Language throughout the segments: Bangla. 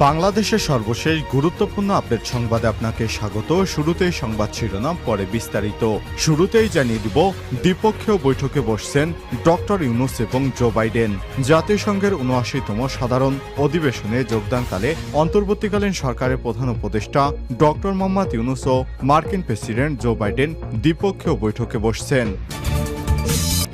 বাংলাদেশের সর্বশেষ গুরুত্বপূর্ণ আপডেট সংবাদে আপনাকে স্বাগত। শুরুতেই সংবাদ শিরোনাম, পরে বিস্তারিত। শুরুতেই জানিয়ে দিব, দ্বিপক্ষীয় বৈঠকে বসছেন ডক্টর ইউনূস এবং জো বাইডেন। জাতিসংঘের ৭৯তম সাধারণ অধিবেশনে যোগদানকালে অন্তর্বর্তীকালীন সরকারের প্রধান উপদেষ্টা ডক্টর মোহাম্মদ ইউনূস ও মার্কিন প্রেসিডেন্ট জো বাইডেন দ্বিপক্ষীয় বৈঠকে বসছেন।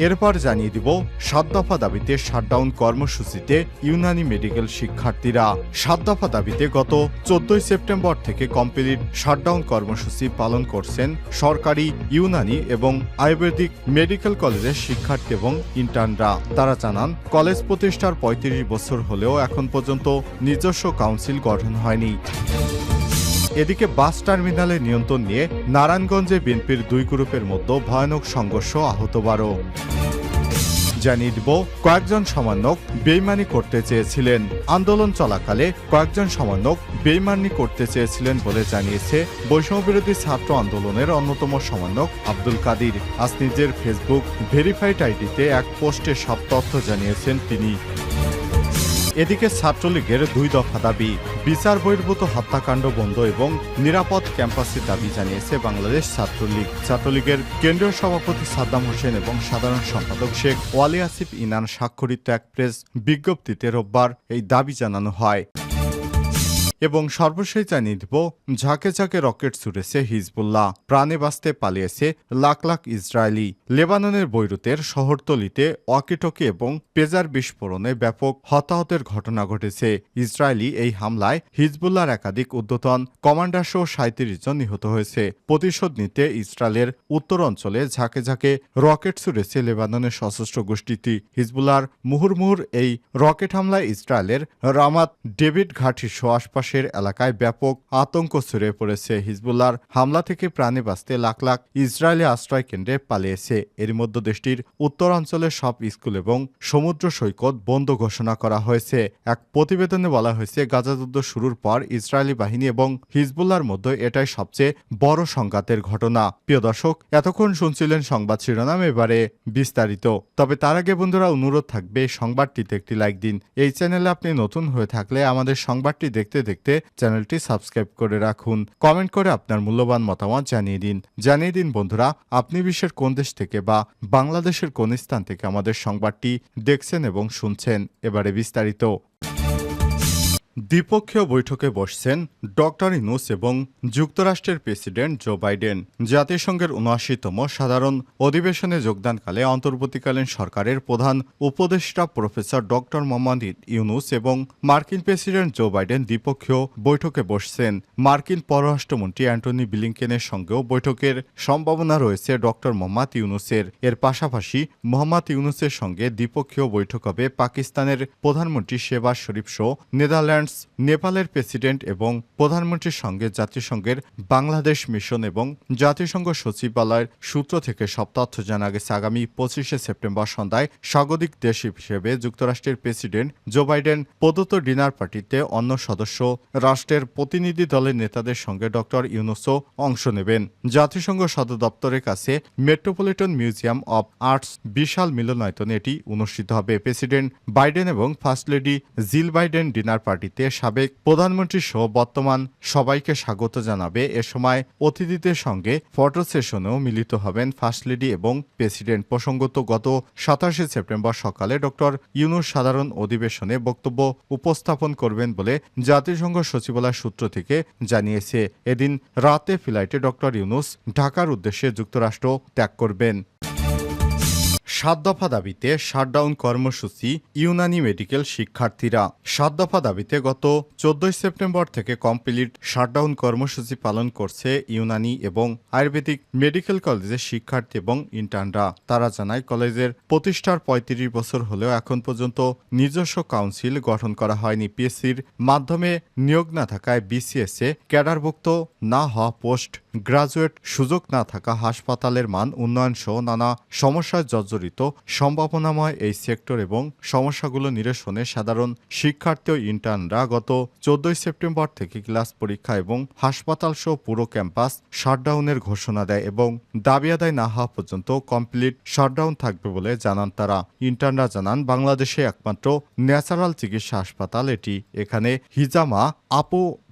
এরপর জানিয়ে দিব, ৭ দফা দাবিতে শাটডাউন কর্মসূচিতে ইউনানি মেডিকেল শিক্ষার্থীরা। ৭ দফা দাবিতে গত ১৪ সেপ্টেম্বর থেকে কমপ্লিট শাটডাউন কর্মসূচি পালন করছেন সরকারি, ইউনানি এবং আয়ুর্বেদিক মেডিকেল কলেজের শিক্ষার্থী এবং ইন্টার্নরা। তারা জানান, কলেজ প্রতিষ্ঠার ৩৫ বছর হলেও এখন পর্যন্ত নিজস্ব কাউন্সিল গঠন হয়নি। এদিকে বাস টার্মিনালে নিয়ন্ত্রণ নিয়ে নারায়ণগঞ্জে বিএনপির ২ গ্রুপের মধ্যে ভয়ানক সংঘর্ষ, আহত ১২। জানিয়ে দিব, কয়েকজন সমন্বয়ক বেইমানি করতে চেয়েছিলেন। আন্দোলন চলাকালে কয়েকজন সমন্বয়ক বেইমানি করতে চেয়েছিলেন বলে জানিয়েছে বৈষম্যবিরোধী ছাত্র আন্দোলনের অন্যতম সমন্বয়ক আব্দুল কাদির। আজ নিজের ফেসবুক ভেরিফাইড আইডিতে এক পোস্টে সব তথ্য জানিয়েছেন তিনি। এদিকে ছাত্রলীগের ২ দফা দাবি, বিচার বহির্ভূত হত্যাকাণ্ড বন্ধ এবং নিরাপদ ক্যাম্পাসের দাবি জানিয়েছে বাংলাদেশ ছাত্রলীগ। ছাত্রলীগের কেন্দ্রীয় সভাপতি সাদ্দাম হোসেন এবং সাধারণ সম্পাদক শেখ ওয়ালি আসিফ ইনান স্বাক্ষরিত এক প্রেস বিজ্ঞপ্তিতে রোববার এই দাবি জানানো হয়। এবং সর্বশেষ জানিয়ে দিব, ঝাঁকে ঝাঁকে রকেট ছুড়েছে হিজবুল্লাহ, প্রাণে বাঁচতে পালিয়েছে লাখ লাখ ইসরায়েলি। লেবাননের বৈরুতের শহরতলিতে ওয়াকিটকি এবং পেজার বিস্ফোরণে ব্যাপক হতাহতের ঘটনা ঘটেছে। ইসরায়েলি এই হামলায় হিজবুল্লাহর একাধিক ঊর্ধ্বতন কমান্ডার সহ ৩৭ জন নিহত হয়েছে। প্রতিশোধ নিতে ইসরায়েলের উত্তর অঞ্চলে ঝাঁকে ঝাঁকে রকেট ছুড়েছে লেবাননের সশস্ত্র গোষ্ঠীটি। হিজবুল্লাহর মুহুর্মুহুর এই রকেট হামলায় ইসরায়েলের রামাত ডেভিড ঘাঁটি সহ আশপাশে এলাকায় ব্যাপক আতঙ্ক ছড়িয়ে পড়েছে। হিজবুল্লাহর হামলা থেকে প্রাণে বাঁচতে লাখ লাখ ইসরায়েলি আশ্রয় কেন্দ্রে পালিয়েছে। এর মধ্যে দেশটির উত্তরাঞ্চলের সব স্কুল এবং সমুদ্র সৈকত বন্ধ ঘোষণা করা হয়েছে। এক প্রতিবেদনে বলা হয়েছে, গাজা যুদ্ধ শুরুর পর ইসরায়েলি বাহিনী এবং হিজবুল্লাহর মধ্যে এটাই সবচেয়ে বড় সংঘাতের ঘটনা। প্রিয় দর্শক, এতক্ষণ শুনছিলেন সংবাদ শিরোনাম, এবারে বিস্তারিত। তবে তার আগে বন্ধুরা, অনুরোধ থাকবে সংবাদটিতে একটি লাইক দিন। এই চ্যানেলে আপনি নতুন হয়ে থাকলে আমাদের সংবাদটি দেখতে দেখতে চ্যানেলটি সাবস্ক্রাইব করে রাখুন। কমেন্ট করে আপনার মূল্যবান মতামত জানিয়ে দিন বন্ধুরা, আপনি বিশ্বের কোন দেশ থেকে বা বাংলাদেশের কোন স্থান থেকে আমাদের সংবাদটি দেখছেন এবং শুনছেন। এবারে বিস্তারিত। দ্বিপক্ষীয় বৈঠকে বসছেন ডক্টর ইউনূস এবং যুক্তরাষ্ট্রের প্রেসিডেন্ট জো বাইডেন। জাতিসংঘের ৭৯তম সাধারণ অধিবেশনে যোগদানকালে অন্তর্বর্তীকালীন সরকারের প্রধান উপদেষ্টা প্রফেসর ডক্টর মোহাম্মদ ইউনূস এবং মার্কিন প্রেসিডেন্ট জো বাইডেন দ্বিপক্ষীয় বৈঠকে বসছেন। মার্কিন পররাষ্ট্রমন্ত্রী অ্যান্টনি ব্লিংকেনের সঙ্গেও বৈঠকের সম্ভাবনা রয়েছে ডক্টর মোহাম্মদ ইউনূসের। এর পাশাপাশি মোহাম্মদ ইউনূসের সঙ্গে দ্বিপক্ষীয় বৈঠক হবে পাকিস্তানের প্রধানমন্ত্রী শেহবাজ শরীফ সহ নেদারল্যান্ডস, নেপালের প্রেসিডেন্ট এবং প্রধানমন্ত্রীর সঙ্গে জাতিসংঘের বাংলাদেশ মিশন এবং জাতিসংঘ সচিবালয়ের সূত্র থেকে সব তথ্য জানা গেছে। আগামী ২৫শে সেপ্টেম্বর সন্ধ্যায় স্বাগতিক দেশ হিসেবে যুক্তরাষ্ট্রের প্রেসিডেন্ট জো বাইডেন প্রদত্ত ডিনার পার্টিতে অন্য সদস্য রাষ্ট্রের প্রতিনিধি দলের নেতাদের সঙ্গে ডক্টর ইউনূসও অংশ নেবেন। জাতিসংঘ সদর দপ্তরের কাছে মেট্রোপলিটন মিউজিয়াম অব আর্টস বিশাল মিলনায়তনে এটি অনুষ্ঠিত হবে। প্রেসিডেন্ট বাইডেন এবং first lady Jill Biden dinner পার্টিতে সাবেক প্রধানমন্ত্রী সহ বর্তমান সবাইকে স্বাগত জানাবে। এ সময় অতিথিদের সঙ্গে ফটো সেশনেও মিলিত হবেন ফার্স্ট লেডি এবং প্রেসিডেন্ট। প্রসঙ্গত, গত ২৭শে সেপ্টেম্বর সকালে ডক্টর ইউনূস সাধারণ অধিবেশনে বক্তব্য উপস্থাপন করবেন বলে জাতিসংঘ সচিবালয় সূত্র থেকে জানিয়েছে। এদিন রাতে ফ্লাইটে ডক্টর ইউনূস ঢাকার উদ্দেশ্যে যুক্তরাষ্ট্র ত্যাগ করবেন। ৭ দফা দাবিতে শাটডাউন কর্মসূচি ইউনানি মেডিকেল শিক্ষার্থীরা। ৭ দফা দাবিতে গত ১৪ সেপ্টেম্বর থেকে কমপ্লিট শাটডাউন কর্মসূচি পালন করছে ইউনানি এবং আয়ুর্বেদিক মেডিকেল কলেজের শিক্ষার্থী এবং ইন্টার্নরা। তারা জানায়, কলেজের প্রতিষ্ঠার ৩৫ বছর হলেও এখন পর্যন্ত নিজস্ব কাউন্সিল গঠন করা হয়নি। পিএসসির মাধ্যমে নিয়োগ না থাকায় বিসিএসে ক্যাডারভুক্ত না হওয়া পোস্ট গ্রাজুয়েট সুযোগ না থাকা, হাসপাতালের মান উন্নয়ন সহ নানা সমস্যায় জর্জরিত পরিচালিত সম্ভাবনাময় এই সেক্টর এবং সমস্যাগুলো নিরসনে সাধারণ শিক্ষার্থী ও ইন্টার্নরা গত 14 সেপ্টেম্বর থেকে ক্লাস পরীক্ষা এবং হাসপাতাল সহ পুরো ক্যাম্পাস শাটডাউনের ঘোষণা দেয় এবং দাবি আদায় না হওয়া পর্যন্ত কমপ্লিট শাটডাউন থাকবে বলে জানান তারা। ইন্টার্নরা জানান, বাংলাদেশে একমাত্র ন্যাচারাল চিকিৎসা হাসপাতাল এটি। এখানে হিজামা,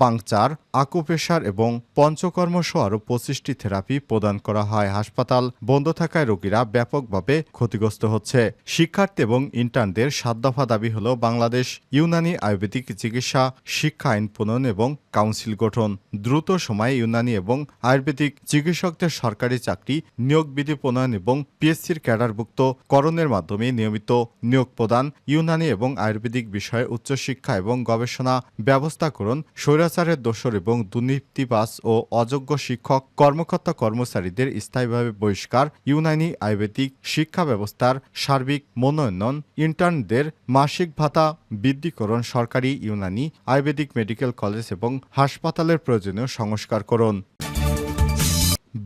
পাংচার, আকুপ্রেশার এবং পঞ্চকর্ম সহ আরও 25টি থেরাপি প্রদান করা হয়। হাসপাতাল বন্ধ থাকায় রোগীরা ব্যাপকভাবে ক্ষতিগ্রস্ত হচ্ছে। শিক্ষার্থী এবং ইন্টার্নদের 7 দফা দাবি হল বাংলাদেশ ইউনানি আয়ুর্বেদিক চিকিৎসা শিক্ষা আইন প্রণয়ন এবং কাউন্সিল গঠন, দ্রুত সময়ে ইউনানি এবং আয়ুর্বেদিক চিকিৎসকদের সরকারি চাকরি নিয়োগ বিধি প্রণয়ন এবং পিএসসির ক্যাডারভুক্ত করণের মাধ্যমে নিয়মিত নিয়োগ প্রদান, ইউনানি এবং আয়ুর্বেদিক বিষয়ে উচ্চশিক্ষা এবং গবেষণা ব্যবস্থাকরণ, স্বৈরাচারের দোসর এবং দুর্নীতিবাজ ও অযোগ্য শিক্ষক কর্মকর্তা কর্মচারীদের স্থায়ীভাবে বহিষ্কার, ইউনানি আয়ুর্বেদিক শিক্ষা ব্যবস্থার সার্বিক মনোন্নয়ন, ইন্টার্নদের মাসিক ভাতা বৃদ্ধিকরণ, সরকারি ইউনানি আয়ুর্বেদিক মেডিকেল কলেজ এবং হাসপাতালের প্রয়োজনীয় সংস্কার করুন।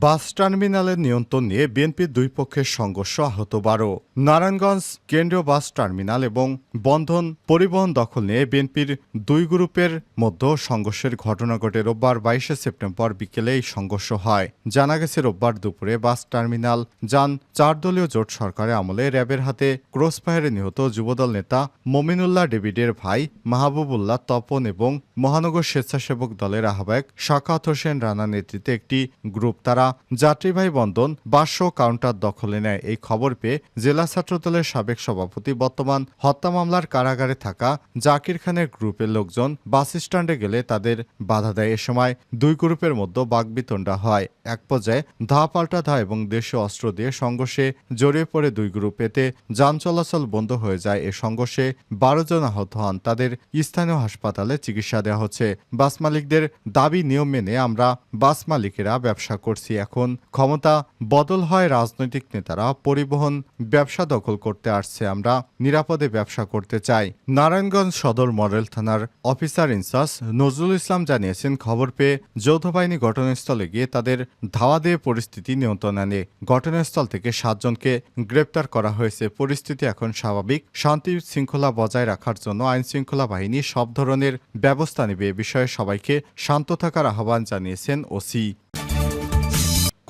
বাস টার্মিনালের নিয়ন্ত্রণ নিয়ে বিএনপির দুই পক্ষের সংঘর্ষ, আহত 12। নারায়ণগঞ্জ কেন্দ্রীয় বাস টার্মিনাল এবং বন্ধন পরিবহন দখল নিয়ে বিএনপির দুই গ্রুপের মধ্যে সংঘর্ষের ঘটনা ঘটে রোববার 22 সেপ্টেম্বর বিকেলে এই সংঘর্ষ হয়। জানা গেছে, রোববার দুপুরে বাস টার্মিনাল যান 4 দলীয় জোট সরকারের আমলে র্যাবের হাতে ক্রসফায়ারে নিহত যুবদল নেতা মমিনুল্লাহ ডেভিডের ভাই মাহবুবুল্লাহ তপন এবং মহানগর স্বেচ্ছাসেবক দলের আহ্বায়ক সাখাওয়াত হোসেন রানা নেতৃত্বে একটি গ্রুপ তারা যাত্রীবাহী বন্ধন বাস কাউন্টার দখলে নেয়। এই খবর পেয়ে জেলা ছাত্রদলের সাবেক সভাপতি, বর্তমান হত্যা মামলার কারাগারে থাকা জাকির খানের গ্রুপের লোকজন বাস স্ট্যান্ডে গেলে তাদের বাধা দেয়। এ সময় দুই গ্রুপের মধ্যে বাকবিতণ্ডা হয়। এক পর্যায়ে ধাওয়া পাল্টা ধাওয়া এবং দেশীয় অস্ত্র দিয়ে সংঘর্ষে জড়িয়ে পড়ে দুই গ্রুপ। এতে যান চলাচল বন্ধ হয়ে যায়। এ সংঘর্ষে 12 জন আহত হন। তাদের স্থানীয় হাসপাতালে চিকিৎসা দেওয়া হচ্ছে। বাস মালিকদের দাবি, নিয়ম মেনে আমরা বাস মালিকেরা ব্যবসা করছি। এখন ক্ষমতা বদল হয়, রাজনৈতিক নেতারা পরিবহন ব্যবসা দখল করতে আসছে, আমরা নিরাপদে ব্যবসা করতে চাই। নারায়ণগঞ্জ সদর মডেল থানার অফিসার ইনচার্জ নজরুল ইসলাম জানিয়েছেন, খবর পেয়ে যৌথ বাহিনী ঘটনাস্থলে গিয়ে তাদের ধাওয়া দিয়ে পরিস্থিতি নিয়ন্ত্রণে আনে। ঘটনাস্থল থেকে 7 জনকে গ্রেপ্তার করা হয়েছে। পরিস্থিতি এখন স্বাভাবিক। শান্তি শৃঙ্খলা বজায় রাখার জন্য আইন শৃঙ্খলা বাহিনী সব ধরনের ব্যবস্থা নেবে। এ বিষয়ে সবাইকে শান্ত থাকার আহ্বান জানিয়েছেন ওসি।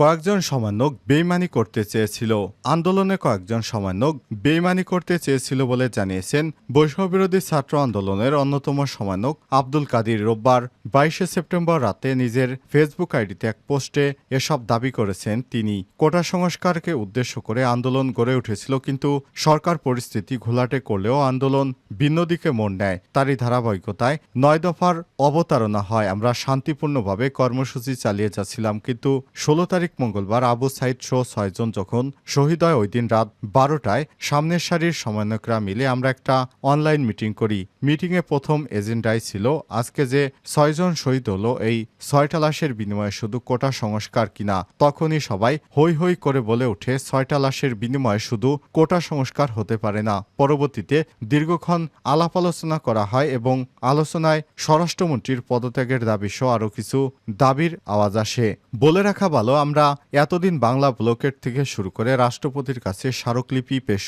কয়েকজন সমন্বয়ক বেইমানি করতে চেয়েছিল। আন্দোলনে কয়েকজন সমন্বয়ক বেইমানি করতে চেয়েছিল বলে জানিয়েছেন বৈষম্যবিরোধী ছাত্র আন্দোলনের অন্যতম সমন্বয়ক আব্দুল কাদির। রোববার 22 সেপ্টেম্বর রাতে নিজের ফেসবুক আইডিতে এক পোস্টে এসব দাবি করেছেন তিনি। কোটা সংস্কারকে উদ্দেশ্য করে আন্দোলন গড়ে উঠেছিল, কিন্তু সরকার পরিস্থিতি ঘোলাটে করলেও আন্দোলন ভিন্ন দিকে মোড় নেয়। তারই ধারাবাহিকতায় 9 দফার অবতারণা হয়। আমরা শান্তিপূর্ণভাবে কর্মসূচি চালিয়ে যাচ্ছিলাম, কিন্তু 16 তারিখ মঙ্গলবার আবু সাইদ সহ 6 জন যখন শহীদ হয়, ওই দিন রাত 12টায় সামনের সারির সমন্বয়করা মিলে আমরা একটা অনলাইন মিটিং করি। মিটিংয়ে প্রথম এজেন্ডাই ছিল আজকে যে 6 জন শহীদ হলো, এই 6টা লাশের বিনিময়ে শুধু কোটা সংস্কার কিনা। তখনই সবাই হৈ হৈ করে বলে ওঠে, 6টা লাশের বিনিময়ে শুধু কোটা সংস্কার হতে পারে না। পরবর্তীতে দীর্ঘক্ষণ আলাপ আলোচনা করা হয় এবং আলোচনায় স্বরাষ্ট্রমন্ত্রীর পদত্যাগের দাবি সহ আরও কিছু দাবির আওয়াজ আসে। বলে রাখা ভালো, আমরা এতদিন বাংলা ব্লকেট থেকে শুরু করে রাষ্ট্রপতির কাছে স্মারকলিপি পেশ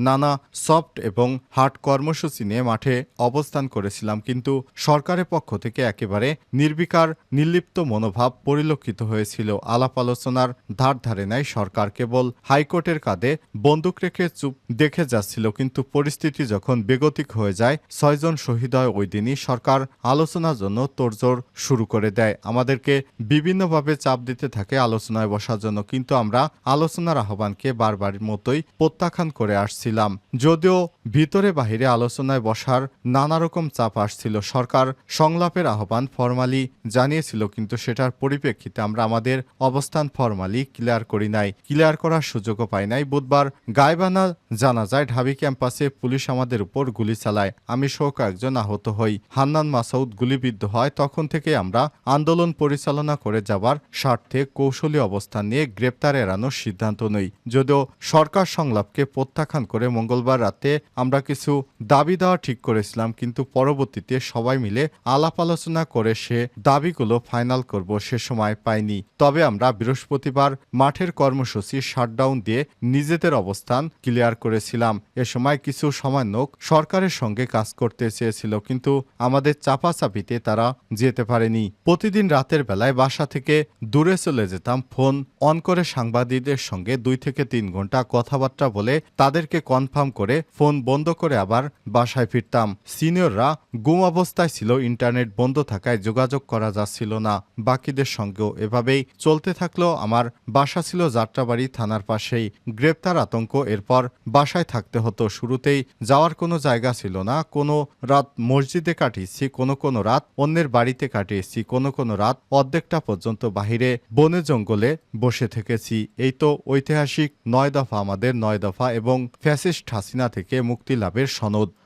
নানা সফট এবং হার্ড কর্মসূচি নিয়ে মাঠে অবস্থান করেছিলাম, কিন্তু সরকারের পক্ষ থেকে একেবারে নির্বিকার নির্লিপ্ত মনোভাব পরিলক্ষিত হয়েছিল। আলাপ আলোচনার ধার ধারে নাই সরকার, কেবল হাইকোর্টের কাঁধে বন্দুক রেখে চুপ দেখে যাচ্ছিল। কিন্তু পরিস্থিতি যখন বেগতিক হয়ে যায়, 6 জন শহীদ হয়, ওই দিনই সরকার আলোচনার জন্য তোড়জোড় শুরু করে দেয়। আমাদেরকে বিভিন্নভাবে চাপ দিতে থাকে আলোচনায় বসার জন্য, কিন্তু আমরা আলোচনার আহ্বানকে বারবার মতোই প্রত্যাখ্যান করে আসছিলাম। যদিও ভিতরে বাহিরে আলোচনায় বসার নানা রকম চাপ আসছিল। সরকার সংলাপের আহ্বান ফরমালি জানিয়েছিল, কিন্তু সেটার পরিপ্রেক্ষিতে আমরা আমাদের অবস্থান ফরমালি ক্লিয়ার করি নাই, ক্লিয়ার করার সুযোগও পাই নাই। বুধবার গাইবানা জানা যায় ঢাবি ক্যাম্পাসে পুলিশ আমাদের উপর গুলি চালায়। আমি সহ কয়েকজন আহত হই। হান্নান মাসউদ গুলিবিদ্ধ হয়। তখন থেকে আমরা আন্দোলন পরিচালনা করে যাবার স্বার্থে কৌশলী অবস্থান নিয়ে গ্রেপ্তার এড়ানোর সিদ্ধান্ত নেই। যদিও সরকার সংলাপকে প্রত্যাখ্যান করে মঙ্গলবার রাতে আমরা কিছু দাবি দেওয়া ঠিক করেছিলাম, কিন্তু পরবর্তীতে সবাই মিলে আলাপ আলোচনা করে সে দাবিগুলো ফাইনাল করব সে সময় পাইনি। তবে আমরা বৃহস্পতিবার মাঠের কর্মসূচি শাটডাউন দিয়ে নিজেদের অবস্থান ক্লিয়ার করেছিলাম। এ সময় কিছু সামান্যক সরকারের সঙ্গে কাজ করতে চেয়েছিল, কিন্তু আমাদের চাপাচাপিতে তারা যেতে পারেনি। প্রতিদিন রাতের বেলায় বাসা থেকে দূরে চলে যেতাম, ফোন অন করে সাংবাদিকদের সঙ্গে 2 থেকে 3 ঘন্টা কথাবার্তা বলে তাদেরকে কনফার্ম করে ফোন বন্ধ করে আবার বাসায় ফিরতাম। সিনিয়ররা গুম অবস্থায় ছিল, ইন্টারনেট বন্ধ থাকায় যোগাযোগ করা যাচ্ছিল না। বাকিদের সঙ্গেও এভাবেই চলতে থাকলো। আমার বাসা ছিল যাত্রাবাড়ি থানার পাশেই। গ্রেপ্তার আতঙ্ক, এরপর বাসায় থাকতে হতো। শুরুতেই যাওয়ার কোনো জায়গা ছিল না। কোনো রাত মসজিদে কাটিয়েছি, কোনো রাত অন্যের বাড়িতে কাটিয়েছি, কোনো রাত অর্ধেকটা পর্যন্ত বাহিরে বনে জঙ্গলে বসে থেকেছি। এই তো ঐতিহাসিক 9 দফা, আমাদের 9 দফা এবং ফ্যাসিস্ট হাসিনা থেকে মুক্তি লাভের সনদ।